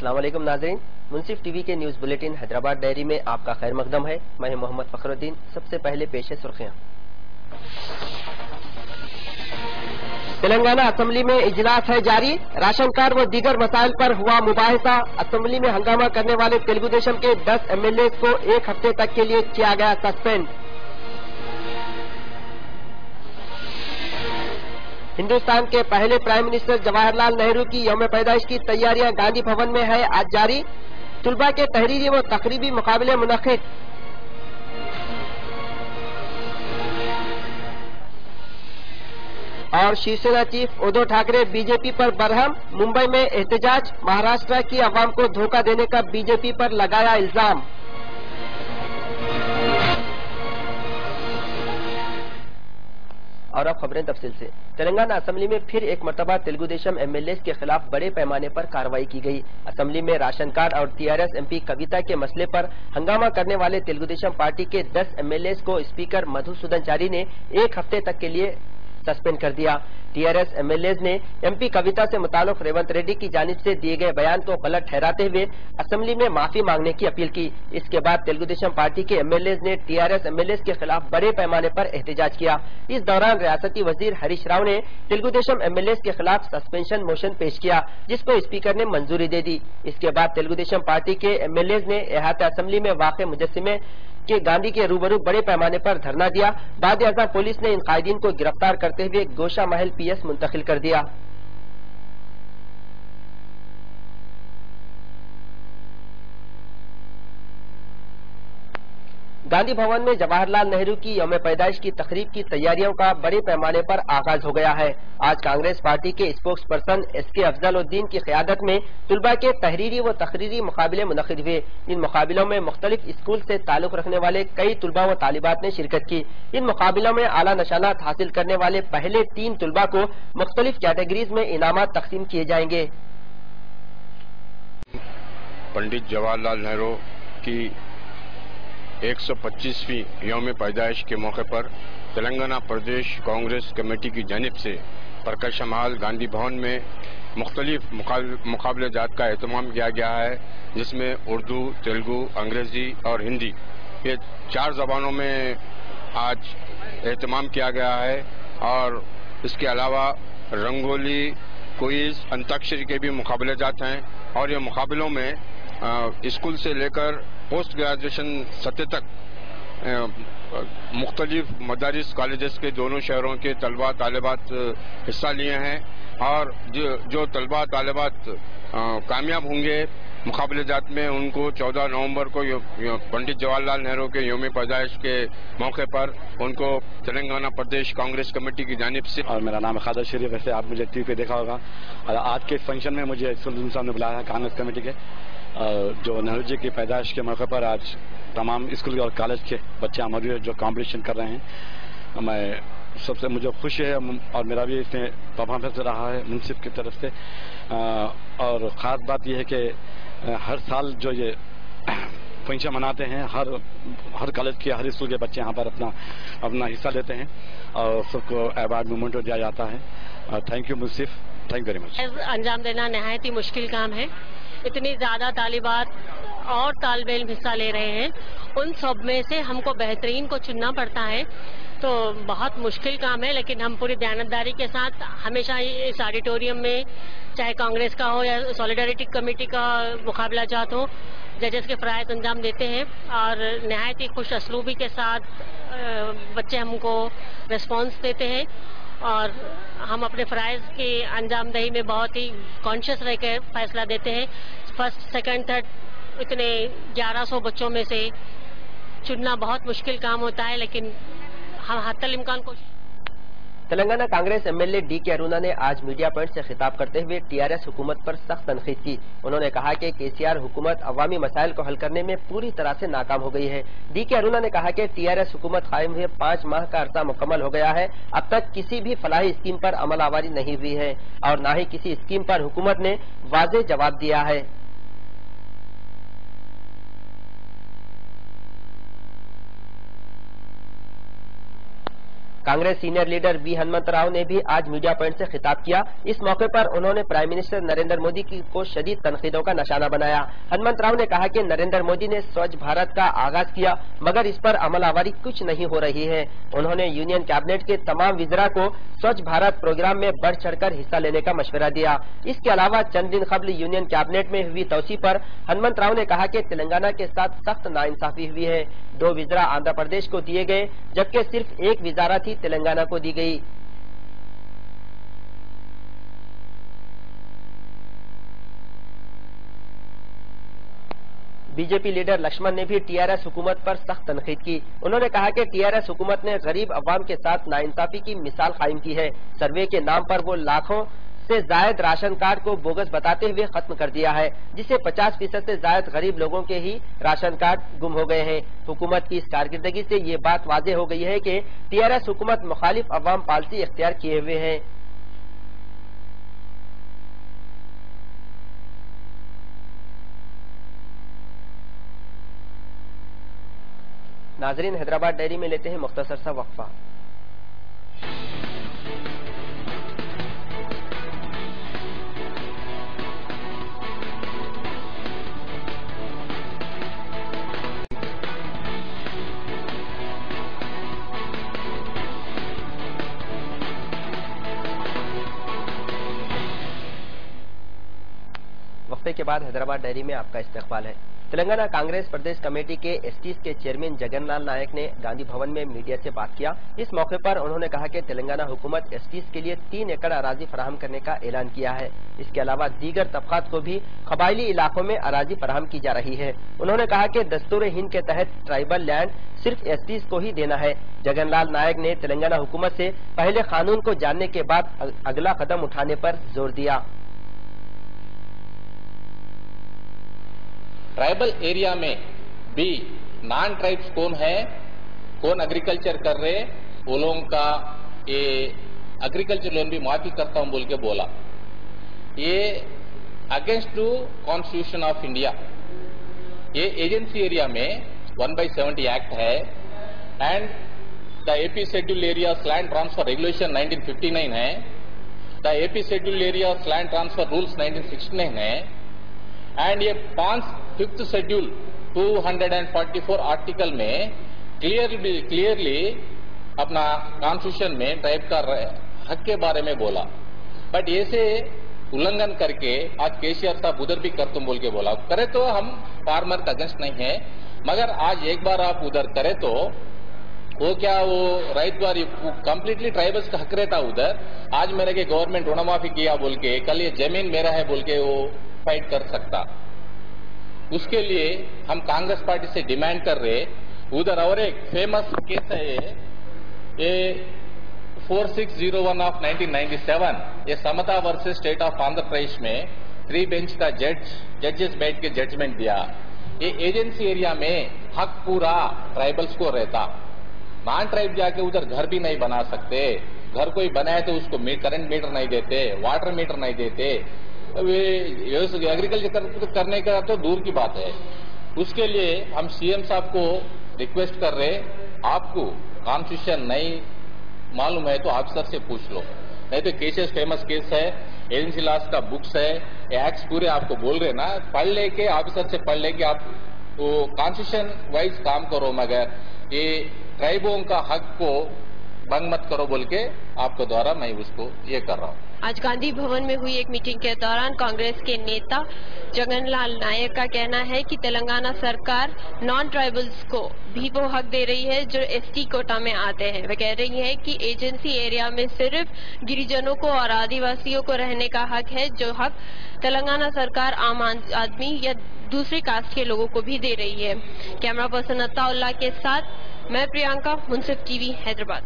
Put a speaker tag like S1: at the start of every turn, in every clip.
S1: अस्सलाम वालेकुम नाज़रीन, मुंसिफ टीवी के न्यूज़ बुलेटिन हैदराबाद डायरी में आपका खैर मकदम है। मैं मोहम्मद फखरुद्दीन। सबसे पहले पेश है सुर्खियां। तेलंगाना असेंबली में इजलास है जारी। राशन कार्ड व दीगर मसाइल पर हुआ मुबाहिसा। असेंबली में हंगामा करने वाले तेलुगु देशम के 10 MLA को एक हफ्ते तक के लिए किया गया सस्पेंड। हिंदुस्तान के पहले प्राइम मिनिस्टर जवाहरलाल नेहरू की यौम पैदाइश की तैयारियां गांधी भवन में है आज जारी। तुलबा के तहरीरी व तकरीबी मुकाबले मुनक्किद। और शिवसेना चीफ उद्धव ठाकरे बीजेपी पर बरहम। मुंबई में एहतजाज। महाराष्ट्र की आवाम को धोखा देने का बीजेपी पर लगाया इल्जाम। और अब खबरें तफसील से। तेलंगाना असेंबली में फिर एक मरतबा तेलुगु देशम MLAs के खिलाफ बड़े पैमाने पर कार्रवाई की गई। असेंबली में राशन कार्ड और TRS MP कविता के मसले पर हंगामा करने वाले तेलुगु देशम पार्टी के 10 MLAs को स्पीकर मधुसूदन चारी ने एक हफ्ते तक के लिए सस्पेंड कर दिया। TRS MLAs ने MP कविता से मुताल्लिक रेवंत रेड्डी की जानिब से दिए गए बयान को गलत ठहराते हुए असेंबली में माफी मांगने की अपील की। इसके बाद तेलुगु देशम पार्टी के MLAs ने TRS MLAs के खिलाफ बड़े पैमाने पर एहतजाज किया। इस दौरान रियासती वजीर हरीश राव ने तेलुगु देशम MLAs के खिलाफ सस्पेंशन मोशन पेश किया, जिसको स्पीकर ने मंजूरी दे दी। इसके बाद तेलुगु देशम पार्टी के MLAs ने इहाता असेंबली में वाक़े मुजस्सिमे के गांधी के रूबरू बड़े पैमाने पर धरना दिया। बाद अज़ां पुलिस ने इन कायदीन को गिरफ्तार करते हुए गोशा महल PS मुंतकिल कर दिया। गांधी भवन में जवाहरलाल नेहरू की यौम पैदाइश की तकरीब की तैयारियों का बड़े पैमाने पर आगाज हो गया है। आज कांग्रेस पार्टी के स्पोक्स पर्सन SK अफजलुद्दीन की क़यादत में तुलबा के तहरीरी व तकरीरी मुकाबले मुनक़िद हुए। इन मुकाबलों में मुख्तलिफ स्कूल से ताल्लुक रखने वाले कई तुलबा व तालिबात ने शिरकत की। इन मुकाबलों में आला नशानात हासिल करने वाले पहले 3 तुलबा को मुख्तलिफ कैटेगरीज में इनामात तकसीम किए जाएंगे।
S2: पंडित जवाहरलाल नेहरू की 125वीं यौम पैदाइश के मौके पर तेलंगाना प्रदेश कांग्रेस कमेटी की जानिब से प्रकाश महल गांधी भवन में मुख्तलिफ मुकाबले जात का एहतमाम किया गया है, जिसमें उर्दू, तेलुगु, अंग्रेजी और हिंदी ये 4 ज़बानों में आज एहतमाम किया गया है। और इसके अलावा रंगोली, क्विज, अंताक्षरी के भी मुकाबले जात हैं। और ये मुकाबलों में स्कूल से लेकर पोस्ट ग्रेजुएशन सतह तक मुख्तलिफ मदारिस कॉलेजेस के दोनों शहरों के तलबा तालिबात हिस्सा लिए हैं। और जो तलबा तालिबात कामयाब होंगे मुकाबले जात में, उनको 14 नवंबर को पंडित जवाहरलाल नेहरू के यौम पैदाइश के मौके पर उनको तेलंगाना प्रदेश कांग्रेस कमेटी की जानिब से।
S3: और मेरा नाम है खादर शरीफ। वैसे आप मुझे TV पे देखा होगा। और आज के इस फंक्शन में मुझे सुल्तान साहब ने बुलाया है कांग्रेस कमेटी के, जो नेहरू जी की पैदाइश के मौके पर आज तमाम स्कूल और कॉलेज के बच्चे हमारे जो कॉम्पिटिशन कर रहे हैं। मैं सबसे मुझे खुशी है और मेरा भी इसमें परफॉर्मेंस रहा है मुंसिफ की तरफ से। और ख़ास बात यह है कि हर साल जो ये फंक्शन मनाते हैं, हर कॉलेज के हर स्कूल के बच्चे यहाँ पर अपना हिस्सा लेते हैं और सबको अवार्ड मोमेंट दिया जाता है। Thank you Munsif, thank you very much.
S4: अंजाम देना नहायत ही मुश्किल काम है। इतनी ज्यादा तालिबात और तालिब इल्म हिस्सा ले रहे हैं, उन सब में से हमको बेहतरीन को चुनना पड़ता है, तो बहुत मुश्किल काम है। लेकिन हम पूरी दयानतदारी के साथ हमेशा इस ऑडिटोरियम में, चाहे कांग्रेस का हो या सॉलिडारिटी कमेटी का मुकाबला जात हो, जजेस के फ़राइज़ अंजाम देते हैं। और नहायत ही खुश असलूबी के साथ बच्चे हमको रिस्पॉन्स देते हैं और हम अपने फ़राइज़ की अंजाम दही में बहुत ही कॉन्शियस रह कर फैसला देते हैं। फर्स्ट, सेकंड, थर्ड इतने 1100 बच्चों में से चुनना बहुत मुश्किल काम होता है, लेकिन हम हत्तल इम्कान को।
S1: तेलंगाना कांग्रेस MLA DK अरुणा ने आज मीडिया पॉइंट से खिताब करते हुए TRS हुकूमत पर सख्त तनकीद की। उन्होंने कहा कि KCR हुकूमत अवामी मसाइल को हल करने में पूरी तरह से नाकाम हो गई है। DK अरुणा ने कहा कि TRS हुकूमत कायम हुए 5 माह का अरसा मुकम्मल हो गया है। अब तक किसी भी फलाही स्कीम पर अमल आवारी नहीं हुई है और न ही किसी स्कीम पर हुकूमत ने वाज़ेह जवाब दिया है। Congress senior leader V Hanumantha Rao ने भी आज मीडिया पॉइंट से खिताब किया। इस मौके पर उन्होंने प्राइम मिनिस्टर नरेंद्र मोदी को शदीद तनकीदों का निशाना बनाया। हनुमंत राव ने कहा कि नरेंद्र मोदी ने स्वच्छ भारत का आगाज किया, मगर इस पर अमलावरी कुछ नहीं हो रही है। उन्होंने यूनियन कैबिनेट के तमाम विज़रा को स्वच्छ भारत प्रोग्राम में बढ़ चढ़कर हिस्सा लेने का मशवरा दिया। इसके अलावा चंद दिन कबल यूनियन कैबिनेट में हुई तोसी पर हनुमंत राव ने कहा कि तेलंगाना के साथ सख्त नाइंसाफी हुई है। 2 विज़रा आंध्र प्रदेश को दिए गए, जबकि सिर्फ 1 विज़ारत ही तेलंगाना को दी गई। बीजेपी लीडर लक्ष्मण ने भी टीआरएस हुकूमत पर सख्त तनकीद की। उन्होंने कहा कि टीआरएस हुकूमत ने गरीब अवाम के साथ नाइंसाफी की मिसाल कायम की है। सर्वे के नाम पर वो लाखों से जायद राशन कार्ड को बोगस बताते हुए खत्म कर दिया है, जिससे 50% से जायद गरीब लोगों के ही राशन कार्ड गुम हो गए हैं। हुकूमत की इस कारकर्दगी से ये बात वाज़ेह हो गई है कि टीआरएस हुकूमत मुखालिफ अवाम पॉलिसी इख्तियार किए हुए है। नाजरीन, हैदराबाद डायरी में लेते हैं मुख्तसर सा वक्फा। वक्फे के बाद हैदराबाद डायरी में आपका इस्तकबाल है। तेलंगाना कांग्रेस प्रदेश कमेटी के एसटीज के चेयरमैन जगनलाल नायक ने गांधी भवन में मीडिया से बात किया। इस मौके पर उन्होंने कहा कि तेलंगाना हुकूमत एसटीज के लिए 3 एकड़ अराजी फराहम करने का ऐलान किया है। इसके अलावा दीगर तबकात को भी कबायली इलाकों में अराजी फराहम की जा रही है। उन्होंने कहा कि दस्तूर हिंद के तहत ट्राइबल लैंड सिर्फ एसटीज को ही देना है। जगनलाल नायक ने तेलंगाना हुकूमत से पहले कानून को जानने के बाद अगला कदम उठाने पर जोर दिया।
S5: ट्राइबल एरिया में भी नॉन ट्राइब्स कौन है, कौन एग्रीकल्चर कर रहे, वो लोगों का ये एग्रीकल्चर लोन भी माफी करता हूं बोल के बोला। ये against to constitution of India. ये एजेंसी एरिया में 1/70 एक्ट है and the AP schedule areas land transfer regulation 1959 है, the AP schedule areas land transfer rules 1969 है एंड ये 5th शेड्यूल 244 आर्टिकल में क्लियरली अपना कॉन्स्टिट्यूशन में ट्राइब का हक के बारे में बोला। बट ऐसे उल्लंघन करके आज केसीआर साहब उधर भी कर तुम बोल के बोला। करे तो हम फार्मर का अगेंस्ट नहीं है, मगर आज एक बार आप उधर करे तो वो क्या वो राइट बार कंप्लीटली ट्राइबल्स का हक रहता उधर। आज मेरे के गवर्नमेंट ऋणमाफी किया बोल के कल ये जमीन मेरा है बोल के वो फाइट कर सकता। उसके लिए हम कांग्रेस पार्टी से डिमांड कर रहे। उधर और एक फेमस केस है ये 4601 ऑफ 1997, ये समता versus state of Andhra Pradesh में 3 बेंच का जजेस बैठ के जजमेंट दिया। ये एजेंसी एरिया में हक पूरा ट्राइबल्स को रहता। नॉन ट्राइब जाके उधर घर भी नहीं बना सकते, घर कोई बनाए तो उसको करंट मीटर नहीं देते, वाटर मीटर नहीं देते। एग्रीकल्चर करने का तो दूर की बात है। उसके लिए हम सीएम साहब को रिक्वेस्ट कर रहे, आपको कॉन्स्टिट्यूशन नहीं मालूम है तो ऑफिसर से पूछ लो, नहीं तो केसेस फेमस केस है, एजेंसी लॉस का बुक्स है, एक्ट्स पूरे आपको बोल रहे ना, पढ़ लेके ऑफिसर से पढ़ लेके आप वो कॉन्स्टिट्यूशन वाइज काम करो, मगर ये ट्राइबों का हक को भंग मत करो बोल के आपके द्वारा मैं उसको ये कर रहा हूँ।
S6: आज गांधी भवन में हुई एक मीटिंग के दौरान कांग्रेस के नेता जगनलाल नायक का कहना है कि तेलंगाना सरकार नॉन ट्राइबल्स को भी वो हक दे रही है जो एसटी कोटा में आते हैं। वे कह रही है कि एजेंसी एरिया में सिर्फ गिरिजनों को और आदिवासियों को रहने का हक है, जो हक तेलंगाना सरकार आम आदमी या दूसरी कास्ट के लोगों को भी दे रही है। कैमरा पर्सन अत्ताउल्लाह के साथ मैं Priyanka, Munsif TV, Hyderabad.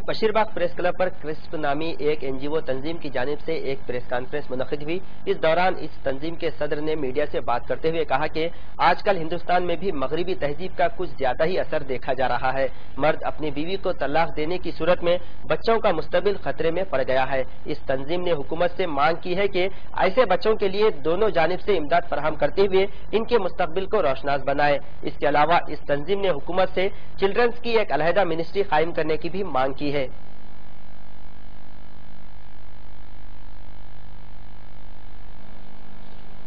S1: Basheerbagh press club पर क्रिस्प नामी एक एनजीओ तंजीम की जानिब से एक प्रेस कॉन्फ्रेंस मुनक़िद हुई। इस दौरान इस तंजीम के सदर ने मीडिया से बात करते हुए कहा कि आजकल हिंदुस्तान में भी मगरबी तहजीब का कुछ ज्यादा ही असर देखा जा रहा है। मर्द अपनी बीवी को तलाक देने की सूरत में बच्चों का मुस्तबिल खतरे में पड़ गया है। इस तंजीम ने हुकूमत से मांग की है कि ऐसे बच्चों के लिए दोनों जानिब से इमदाद फराहम करते हुए इनके मुस्तकबिल को रोशनास बनाए। इसके अलावा इस तंजीम ने हुकूमत से चिल्ड्रंस की एक अलहदा मिनिस्ट्री कायम करने की भी मांग की है। ہے۔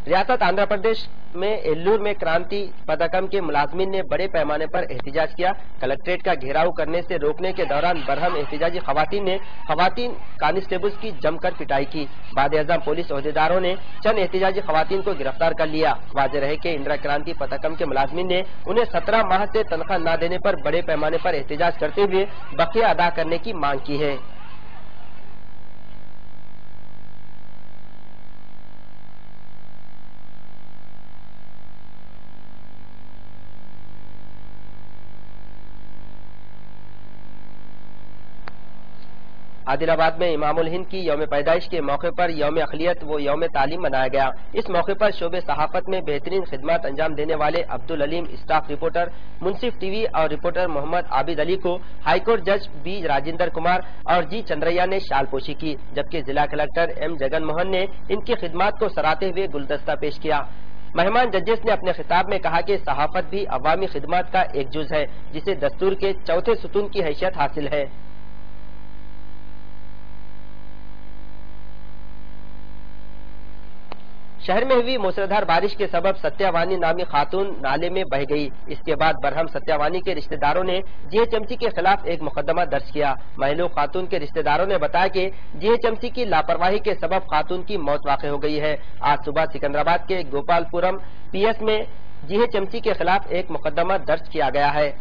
S1: ریاست آندھرا پردیش میں ایلور میں کرانتی پتکم کے ملازمین نے بڑے پیمانے پر احتجاج کیا۔ کلکٹریٹ کا گھیراؤ کرنے سے روکنے کے دوران برہم احتجاجی خواتین نے کانسٹیبلز کی جم کر پٹائی کی۔ بعد ازاں پولیس عہدیداروں نے چند احتجاجی خواتین کو گرفتار کر لیا۔ واضح رہے کہ اندرا کرانتی پتکم کے ملازمین نے انہیں 17 ماہ سے تنخواہ نہ دینے پر بڑے پیمانے پر احتجاج کرتے ہوئے بقیہ ادا کرنے کی مانگ کی ہے۔ عادل آباد میں امام الہند کی یوم پیدائش کے موقع پر یوم اقلیت و یوم تعلیم منایا گیا۔ اس موقع پر شعبہ صحافت میں بہترین خدمات انجام دینے والے عبدالعلیم اسٹاف رپورٹر منصف ٹی وی اور رپورٹر محمد عابد علی کو ہائی کورٹ جج بی راجندر کمار اور جی چندریا نے شال پوشی کی، جبکہ ضلع کلکٹر ایم جگن موہن نے ان کی خدمات کو سراہتے ہوئے گلدستہ پیش کیا۔ مہمان ججز نے اپنے خطاب میں کہا کہ صحافت بھی عوامی خدمات کا ایک جز ہے، جسے دستور کے چوتھے ستون کی حیثیت حاصل ہے۔ شہر میں ہوئی موسلادھار بارش کے سبب ستیہ وانی نامی خاتون نالے میں بہہ گئی۔ اس کے بعد برہم ستیہ وانی کے رشتہ داروں نے جی ایچ ایم سی کے خلاف ایک مقدمہ درج کیا۔ محلو خاتون کے رشتہ داروں نے بتایا کہ جی ایچ ایم سی کی لاپرواہی کے سبب خاتون کی موت واقع ہو گئی ہے۔ آج صبح سکندرآباد کے گوپال پورم پی ایس میں جی ایچ ایم سی کے خلاف ایک مقدمہ درج کیا گیا ہے۔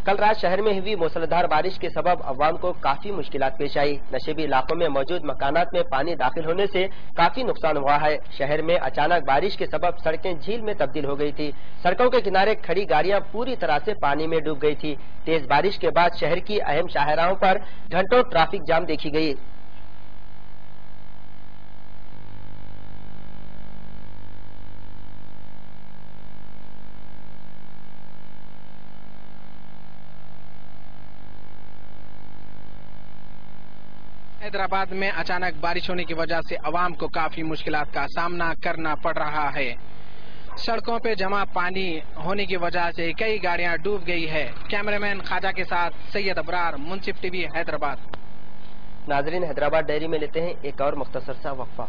S1: کل رات شہر میں ہوئی موسلادھار بارش کے سبب عوام کو کافی مشکلات پیش آئی۔ نشیبی علاقوں میں موجود مکانات میں پانی داخل ہونے سے کافی نقصان ہوا ہے۔ شہر میں اچانک بارش کے سبب سڑکیں جھیل میں تبدیل ہو گئی تھی۔ سڑکوں کے کنارے کھڑی گاڑیاں پوری طرح سے پانی میں ڈوب گئی تھی۔ تیز بارش کے بعد شہر کی اہم شاہراہوں پر گھنٹوں ٹریفک جام دیکھی گئی۔
S7: حیدرآباد میں اچانک بارش ہونے کی وجہ سے عوام کو کافی مشکلات کا سامنا کرنا پڑ رہا ہے۔ سڑکوں پہ جمع پانی ہونے کی وجہ سے کئی گاڑیاں ڈوب گئی ہے۔ کیمرہ مین خواجہ کے ساتھ سید ابرار، منصف ٹی وی، حیدرآباد۔
S1: ناظرین، حیدرآباد ڈائری میں لیتے ہیں ایک اور مختصر سا وقفہ۔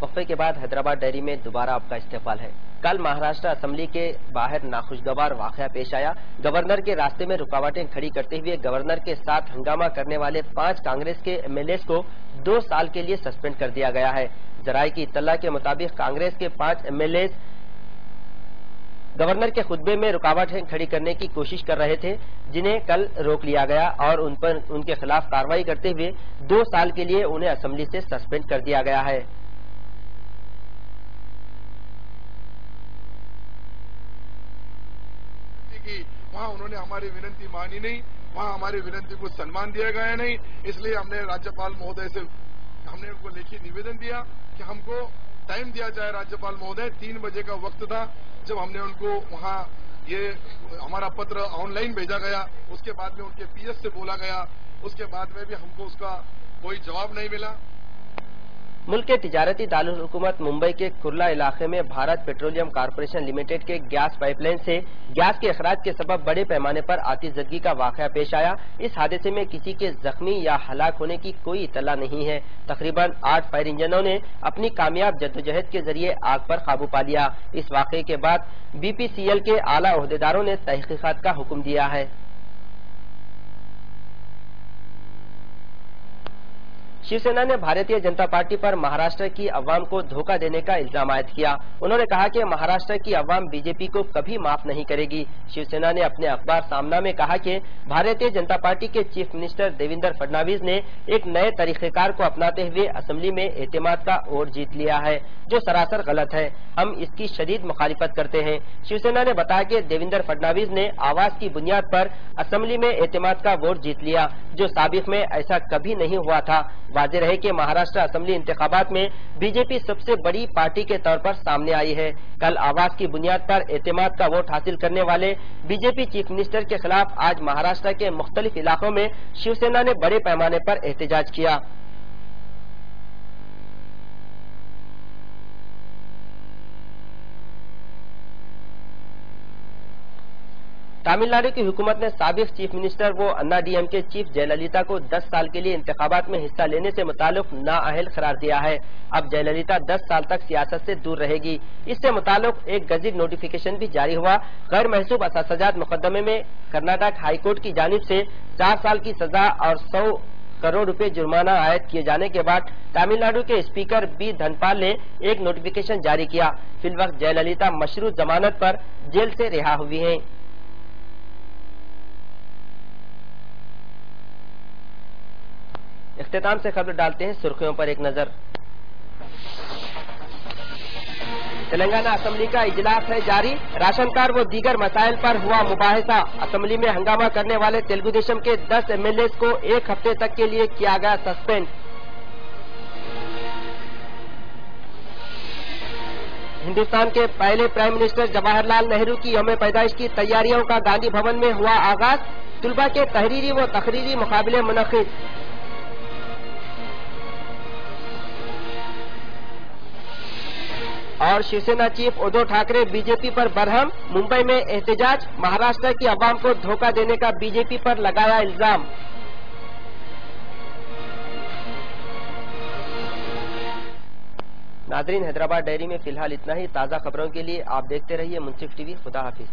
S1: وقفے کے بعد حیدرآباد ڈائری میں دوبارہ آپ کا استقبال ہے۔ کل مہاراشٹر اسمبلی کے باہر ناخوشگوار واقعہ پیش آیا۔ گورنر کے راستے میں رکاوٹیں کھڑی کرتے ہوئے گورنر کے ساتھ ہنگامہ کرنے والے 5 کانگریس کے ایم ایل ایز کو 2 سال کے لیے سسپینڈ کر دیا گیا ہے۔ ذرائع کی اطلاع کے مطابق کانگریس کے 5 ایم ایل ایز گورنر کے خطبے میں رکاوٹیں کھڑی کرنے کی کوشش کر رہے تھے، جنہیں کل روک لیا گیا اور ان کے خلاف کارروائی کرتے ہوئے 2 سال کے لیے انہیں اسمبلی سے سسپینڈ کر دیا گیا ہے۔
S8: وہاں انہوں نے ہماری وننتی مانی نہیں، وہاں ہماری وننتی کو سنمان دیا گیا نہیں، اس لیے ہم نے راجیپال مہودے سے ہم نے ان کو لکھی نویدن دیا کہ ہم کو ٹائم دیا جائے۔ راجیپال مہودے 3 بجے کا وقت تھا جب ہم نے ان کو وہاں یہ ہمارا پتر آن لائن بھیجا گیا، اس کے بعد میں ان کے پی ایس سے بولا گیا، اس کے بعد میں بھی ہم کو اس کا کوئی جواب نہیں ملا۔
S1: ملک کے تجارتی دارالحکومت ممبئی کے کرلا علاقے میں بھارت پیٹرولیم کارپوریشن لمیٹڈ کے گیس پائپ لائن سے گیس کے اخراج کے سبب بڑے پیمانے پر آتش زدگی کا واقعہ پیش آیا۔ اس حادثے میں کسی کے زخمی یا ہلاک ہونے کی کوئی اطلاع نہیں ہے۔ تقریباً 8 فائر انجنوں نے اپنی کامیاب جدوجہد کے ذریعے آگ پر قابو پا لیا۔ اس واقعے کے بعد بی پی سی ایل کے اعلیٰ عہدیداروں نے تحقیقات کا حکم دیا ہے۔ शिवसेना ने भारतीय जनता पार्टी पर महाराष्ट्र की अवाम को धोखा देने का इल्जाम आयद किया। उन्होंने कहा कि महाराष्ट्र की अवाम बीजेपी को कभी माफ नहीं करेगी। शिवसेना ने अपने अखबार सामना में कहा कि भारतीय जनता पार्टी के चीफ मिनिस्टर देवेंद्र फडणवीस ने एक नए तरीकेकार को अपनाते हुए असेंबली में एतमाद का वोट जीत लिया है, जो सरासर गलत है। हम इसकी शदीद मुखालिफत करते हैं। शिवसेना ने बताया कि देवेंद्र फडणवीस ने आवाज की बुनियाद पर असेंबली में एतमाद का वोट जीत लिया, जो साबिक में ऐसा कभी नहीं हुआ था। वाज़ेह रहे कि महाराष्ट्र असेंबली इंतखाबात में बीजेपी सबसे बड़ी पार्टी के तौर पर सामने आई है। कल आवाज की बुनियाद पर एतमाद का वोट हासिल करने वाले बीजेपी चीफ मिनिस्टर के खिलाफ आज महाराष्ट्र के मुख्तलिफ इलाकों में शिवसेना ने बड़े पैमाने पर एहतजाज किया। तमिलनाडु की हुकूमत ने साबिक चीफ मिनिस्टर वो अन्ना डीएमके चीफ जयललिता को 10 साल के लिए इंतखाबात में हिस्सा लेने से मुताल्लिक नाअहल करार दिया है। अब जयललिता 10 साल तक सियासत से दूर रहेगी। इससे मुताल्लिक एक गज़ट नोटिफिकेशन भी जारी हुआ। गैर महसूब असासजात मुकदमे में कर्नाटक हाईकोर्ट की जानिब से 4 साल की सजा और 100 करोड़ रुपए जुर्माना आयद किए जाने के बाद तमिलनाडु के स्पीकर बी धनपाल ने एक नोटिफिकेशन जारी किया। फिलवक्त जयललिता मशरूत जमानत पर जेल से रिहा हुई हैं। इख्तिताम से खबर डालते हैं सुर्खियों पर एक नजर। तेलंगाना असेंबली का इजलास है जारी। राशन कार्ड व दीगर मसाइल पर हुआ मुबाहिसा। असेंबली में हंगामा करने वाले तेलुगु देशम के 10 एमएलए को 1 हफ्ते तक के लिए किया गया सस्पेंड। हिंदुस्तान के पहले प्राइम मिनिस्टर जवाहरलाल नेहरू की यौम पैदाइश की तैयारियों का गांधी भवन में हुआ आगाज। तलबा के तहरीरी व तकरीरी मुकाबले मुनक़िद। और शिवसेना चीफ उद्धव ठाकरे बीजेपी पर बरहम। मुंबई में एहतजाज। महाराष्ट्र की अवाम को धोखा देने का बीजेपी पर लगाया इल्जाम। नाज़रीन, हैदराबाद डायरी में फिलहाल इतना ही। ताज़ा खबरों के लिए आप देखते रहिए मुंसिफ टीवी। खुदा हाफिज।